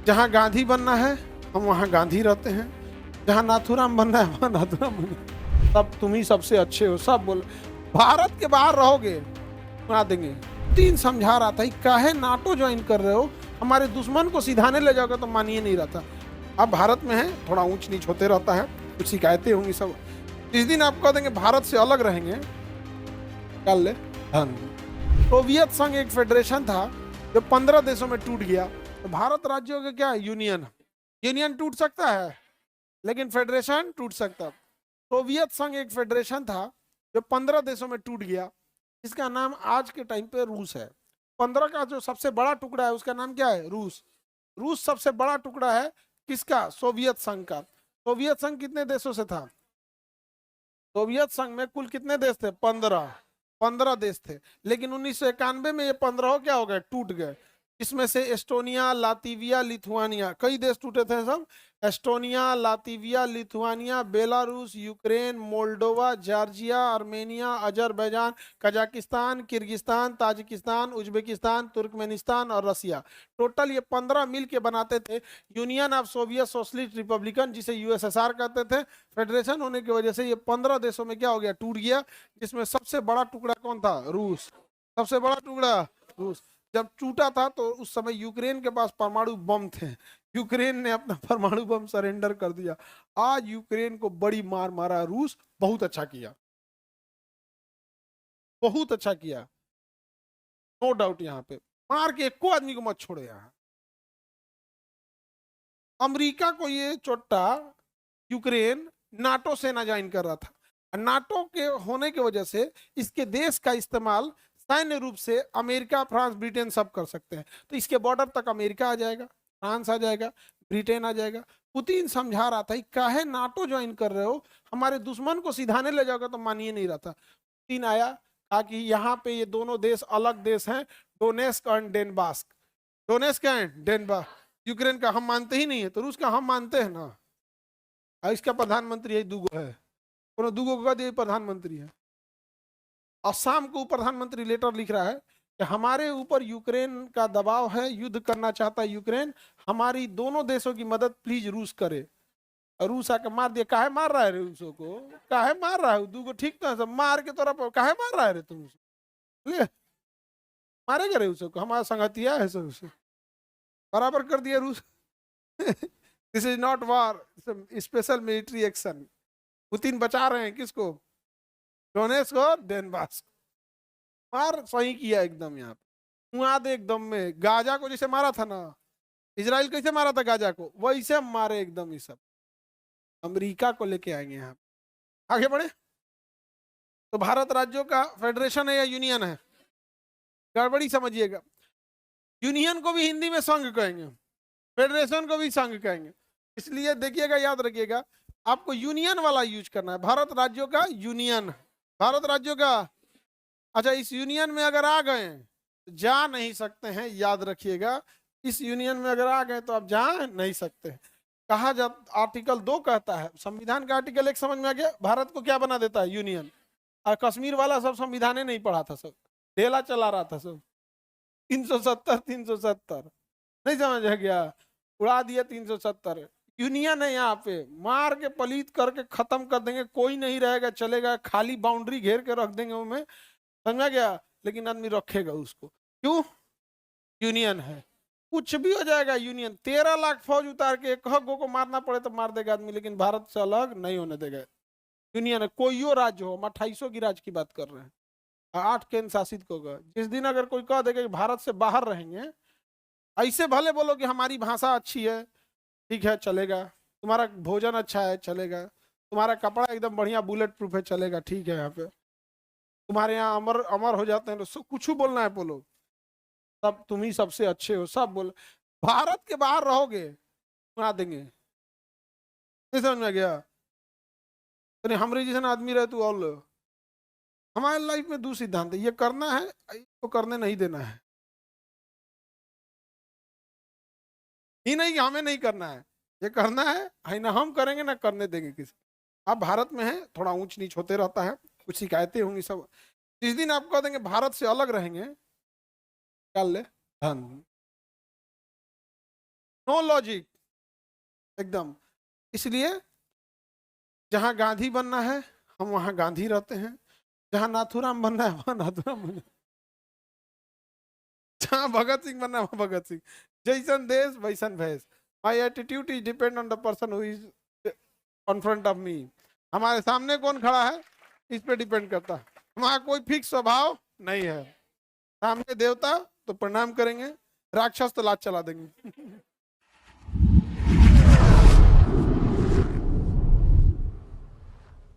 जहाँ गांधी बनना है हम वहाँ गांधी रहते हैं, जहाँ नाथूराम बनना है वहाँ नाथूराम बनना। सब तुम ही सबसे अच्छे हो, सब बोले। भारत के बाहर रहोगे बना देंगे। तीन समझा रहा था काहे नाटो ज्वाइन कर रहे हो, हमारे दुश्मन को सिधाने ले जाओगे तो मानिए नहीं रहता। अब भारत में है थोड़ा ऊंच नीच होते रहता है, कुछ शिकायतें होंगी सब। जिस दिन आप कह देंगे भारत से अलग रहेंगे, कर ले धन। सोवियत संघ एक फेडरेशन था जो 15 देशों में टूट गया। तो भारत राज्यों का क्या यूनियन, यूनियन टूट सकता है लेकिन फेडरेशन टूट सकता। सोवियत संघ एक फेडरेशन था जो 15 देशों में टूट गया, इसका नाम आज के टाइम पे रूस है। 15 का जो सबसे बड़ा टुकड़ा है उसका नाम क्या है, रूस। रूस सबसे बड़ा टुकड़ा है किसका, सोवियत संघ का। सोवियत संघ कितने देशों से था, सोवियत संघ में कुल कितने देश थे, 15 देश थे। लेकिन 1991 में ये 15 क्या हो गए, टूट गए। इसमें से एस्टोनिया, लातिविया, लिथुआनिया, कई देश टूटे थे सब। Estonia, Latvia, Lithuania, Belarus, Ukraine, Moldova, Georgia, Armenia, Azerbaijan, Kazakhstan, Kyrgyzstan, Tajikistan, Uzbekistan, Turkmenistan और रसिया। टोटल ये 15 मिल के बनाते थे union of Soviet socialist republican, जिसे यूएसएसआर कहते थे। फेडरेशन होने की वजह से ये 15 देशों में क्या हो गया, टूट गया। जिसमें सबसे बड़ा टुकड़ा कौन था, रूस। सबसे बड़ा टुकड़ा रूस। जब टूटा था तो उस समय यूक्रेन के पास परमाणु बम थे, यूक्रेन ने अपना परमाणु बम सरेंडर कर दिया। आज यूक्रेन को बड़ी मार मारा रूस, बहुत अच्छा किया, बहुत अच्छा किया, नो डाउट। यहाँ पे मार के एको आदमी को मत छोड़े। यहाँ अमेरिका को ये चोट्टा, यूक्रेन नाटो सेना ज्वाइन कर रहा था। नाटो के होने की वजह से इसके देश का इस्तेमाल सैन्य रूप से अमेरिका, फ्रांस, ब्रिटेन सब कर सकते हैं। तो इसके बॉर्डर तक अमेरिका आ जाएगा, फ्रांस आ जाएगा, ब्रिटेन आ जाएगा। पुतिन समझा रहा था काहे नाटो ज्वाइन कर रहे हो, हमारे दुश्मन को सिधाने ले जाओगे तो मानिए नहीं रहता। पुतिन आया, कहा कि यहाँ पे ये दोनों देश अलग देश हैं, डोनेस्क और डेनबास्क। डोनेस्क एंड डेनबास्क यूक्रेन का हम मानते ही नहीं है, तो रूस का हम मानते हैं ना। और इसका प्रधानमंत्री यही दूगो है, कोनो दूगो का यही प्रधानमंत्री है। असम को प्रधानमंत्री लेटर लिख रहा है कि हमारे ऊपर यूक्रेन का दबाव है, युद्ध करना चाहता है यूक्रेन, हमारी दोनों देशों की मदद प्लीज रूस करे। और रूस आके मार दिया। काहे मार रहा है रे रूसों को, काहे मार रहा है, दूगो ठीक तो है सब, मार के तोरा पर काहे मार रहा है रे तुम, ले मारेगा रे उसको, हमारा संगतिया है सब, उसे बराबर कर दिया रूस। This is not war, special military action. Putin बचा रहे हैं किसको, डोनेस्क और डेनबास्क। मार सही किया एकदम, यहाँ पे मुआ दे एकदम में। गाजा को जैसे मारा था ना, इजराइल कैसे मारा था गाजा को, वैसे मारे एकदम। ये सब अमेरिका को लेके आएंगे यहाँ पे। आगे बढ़े। तो भारत राज्यों का फेडरेशन है या यूनियन है, गड़बड़ी समझिएगा। यूनियन को भी हिंदी में संघ कहेंगे, फेडरेशन को भी संघ कहेंगे। इसलिए देखिएगा, याद रखिएगा, आपको यूनियन वाला यूज करना है। भारत राज्यों का यूनियन, भारत राज्यों का। अच्छा, इस यूनियन में अगर आ गए जा नहीं सकते हैं, याद रखिएगा। इस यूनियन में अगर आ गए तो आप जा नहीं सकते हैं। कहा जब आर्टिकल 2 कहता है, संविधान का आर्टिकल 1 समझ में आ गया, भारत को क्या बना देता है, यूनियन। और कश्मीर वाला सब संविधान नहीं पढ़ा था, सब ढेला चला रहा था सब। 370 370 नहीं समझ आ गया, उड़ा दिया 370। यूनियन है, यहाँ पे मार के पलीत करके खत्म कर देंगे, कोई नहीं रहेगा, चलेगा, खाली बाउंड्री घेर के रख देंगे उनमें, समझा गया। लेकिन आदमी रखेगा उसको, क्यों, यूनियन है। कुछ भी हो जाएगा यूनियन, 13 लाख फौज उतार के एक गो को मारना पड़े तो मार देगा आदमी, लेकिन भारत से अलग नहीं होने देगा। यूनियन है, कोई राज्य हो, हम 2800 की राज्य की बात कर रहे हैं, 8 केंद्र शासित को। जिस दिन अगर कोई कह देगा कि भारत से बाहर रहेंगे, ऐसे भले बोलो कि हमारी भाषा अच्छी है, ठीक है चलेगा, तुम्हारा भोजन अच्छा है चलेगा, तुम्हारा कपड़ा एकदम बढ़िया बुलेट प्रूफ है चलेगा, ठीक है, यहाँ पे तुम्हारे यहाँ अमर अमर हो जाते हैं तो कुछ बोलना है बोलो, सब तुम ही सबसे अच्छे हो, सब बोलो। भारत के बाहर रहोगे बना देंगे, नहीं समझ में गया। तो हमारे जैसे आदमी रहे तू और लो। हमारे लाइफ में दो सिद्धांत है, ये करना है तो करने नहीं देना है, ही नहीं कि हमें नहीं करना है, ये करना है ना हम करेंगे ना करने देंगे किसी। आप भारत में है थोड़ा ऊंच नीच होते रहता है, कुछ शिकायतें होंगी सब। जिस दिन आप कह देंगे भारत से अलग रहेंगे, कर ले धन। नो लॉजिक एकदम। इसलिए जहां गांधी बनना है हम वहां गांधी रहते हैं, जहां नाथूराम बनना है वहां नाथूराम बनना है, जहां भगत सिंह बनना है वहां भगत सिंह। जैसन देश वैसन भेष। My attitude is depend on the person who is on front of me. हमारे सामने कौन खड़ा है इस पे डिपेंड करता है। हमारा कोई फिक्स स्वभाव नहीं है। सामने देवता तो प्रणाम करेंगे, राक्षस तो लात चला देंगे।